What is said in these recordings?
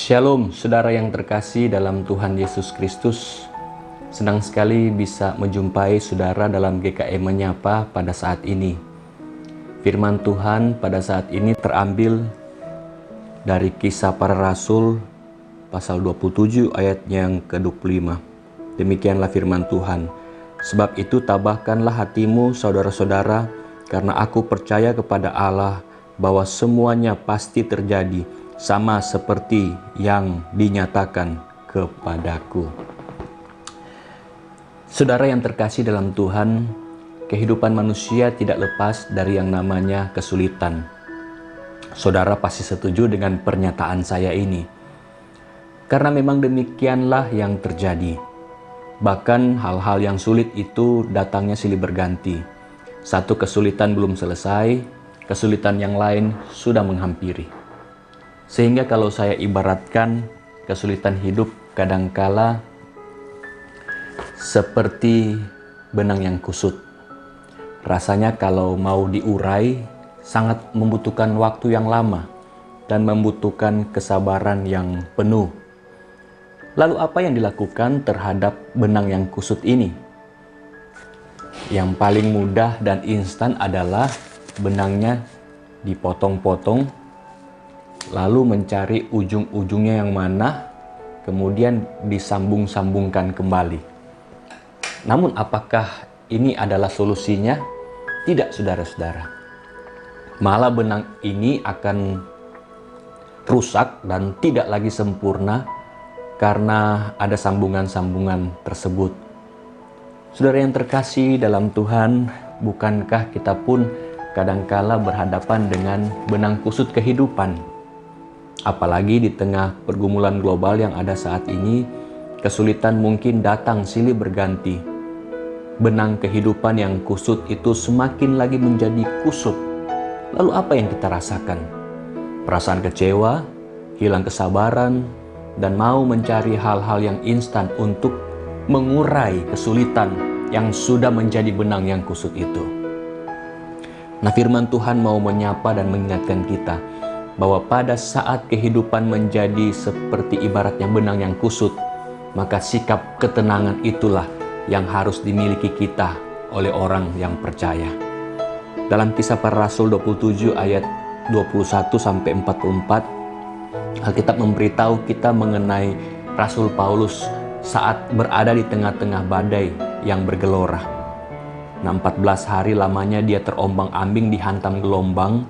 Shalom, saudara yang terkasih dalam Tuhan Yesus Kristus. Senang sekali bisa menjumpai saudara dalam GKM Menyapa pada saat ini. Firman Tuhan pada saat ini terambil dari Kisah Para Rasul pasal 27 ayat yang ke-25. Demikianlah firman Tuhan. Sebab itu tabahkanlah hatimu saudara-saudara, karena aku percaya kepada Allah bahwa semuanya pasti terjadi sama seperti yang dinyatakan kepadaku. Saudara yang terkasih dalam Tuhan, kehidupan manusia tidak lepas dari yang namanya kesulitan. Saudara pasti setuju dengan pernyataan saya ini. Karena memang demikianlah yang terjadi. Bahkan hal-hal yang sulit itu datangnya silih berganti. Satu kesulitan belum selesai, kesulitan yang lain sudah menghampiri. Sehingga kalau saya ibaratkan kesulitan hidup kadangkala seperti benang yang kusut. Rasanya kalau mau diurai sangat membutuhkan waktu yang lama dan membutuhkan kesabaran yang penuh. Lalu apa yang dilakukan terhadap benang yang kusut ini? Yang paling mudah dan instan adalah benangnya dipotong-potong, lalu mencari ujung-ujungnya yang mana, kemudian disambung-sambungkan kembali. Namun apakah ini adalah solusinya? Tidak, saudara-saudara. Malah benang ini akan rusak dan tidak lagi sempurna karena ada sambungan-sambungan tersebut. Saudara yang terkasih dalam Tuhan, bukankah kita pun kadangkala berhadapan dengan benang kusut kehidupan? Apalagi di tengah pergumulan global yang ada saat ini, kesulitan mungkin datang silih berganti. Benang kehidupan yang kusut itu semakin lagi menjadi kusut. Lalu apa yang kita rasakan? Perasaan kecewa, hilang kesabaran, dan mau mencari hal-hal yang instan untuk mengurai kesulitan yang sudah menjadi benang yang kusut itu. Nah, firman Tuhan mau menyapa dan mengingatkan kita bahwa pada saat kehidupan menjadi seperti ibaratnya benang yang kusut, maka sikap ketenangan itulah yang harus dimiliki kita oleh orang yang percaya. Dalam Kisah Para Rasul 27 ayat 21-44, Alkitab memberitahu kita mengenai Rasul Paulus saat berada di tengah-tengah badai yang bergelora. 14 hari lamanya dia terombang-ambing dihantam gelombang.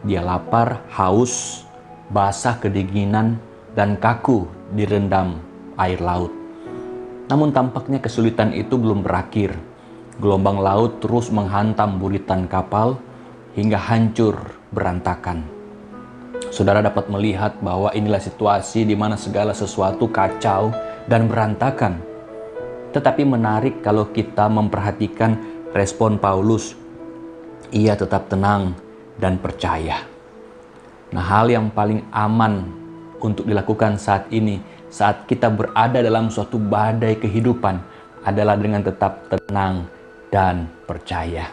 Dia lapar, haus, basah kedinginan, dan kaku direndam air laut. Namun tampaknya kesulitan itu belum berakhir. Gelombang laut terus menghantam buritan kapal hingga hancur berantakan. Saudara dapat melihat bahwa inilah situasi di mana segala sesuatu kacau dan berantakan. Tetapi menarik kalau kita memperhatikan respon Paulus. Ia tetap tenang dan percaya. Nah, hal yang paling aman untuk dilakukan saat ini, saat kita berada dalam suatu badai kehidupan, adalah dengan tetap tenang dan percaya.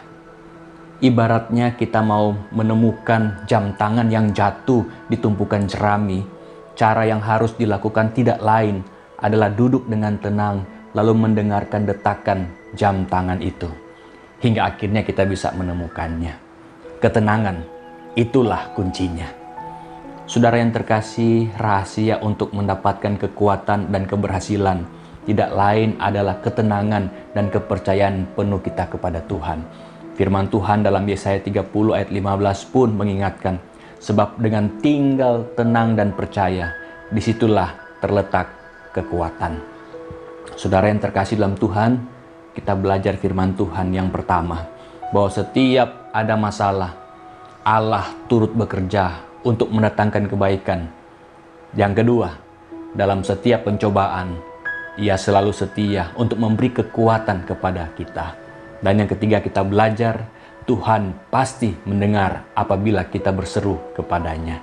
Ibaratnya kita mau menemukan jam tangan yang jatuh di tumpukan jerami, cara yang harus dilakukan tidak lain adalah duduk dengan tenang, lalu mendengarkan detakan jam tangan itu, hingga akhirnya kita bisa menemukannya. Ketenangan, itulah kuncinya. Saudara yang terkasih, rahasia untuk mendapatkan kekuatan dan keberhasilan tidak lain adalah ketenangan dan kepercayaan penuh kita kepada Tuhan. Firman Tuhan dalam Yesaya 30 ayat 15 pun mengingatkan, sebab dengan tinggal tenang dan percaya, disitulah terletak kekuatan. Saudara yang terkasih dalam Tuhan, kita belajar firman Tuhan yang pertama, bahwa setiap ada masalah, Allah turut bekerja untuk mendatangkan kebaikan. Yang kedua, dalam setiap pencobaan, Ia selalu setia untuk memberi kekuatan kepada kita. Dan yang ketiga, kita belajar Tuhan pasti mendengar apabila kita berseru kepadanya.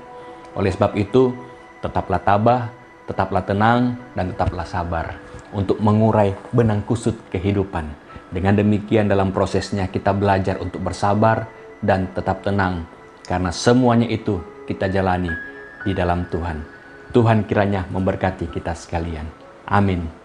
Oleh sebab itu, tetaplah tabah, tetaplah tenang, dan tetaplah sabar untuk mengurai benang kusut kehidupan. Dengan demikian dalam prosesnya kita belajar untuk bersabar dan tetap tenang. Karena semuanya itu kita jalani di dalam Tuhan. Tuhan kiranya memberkati kita sekalian. Amin.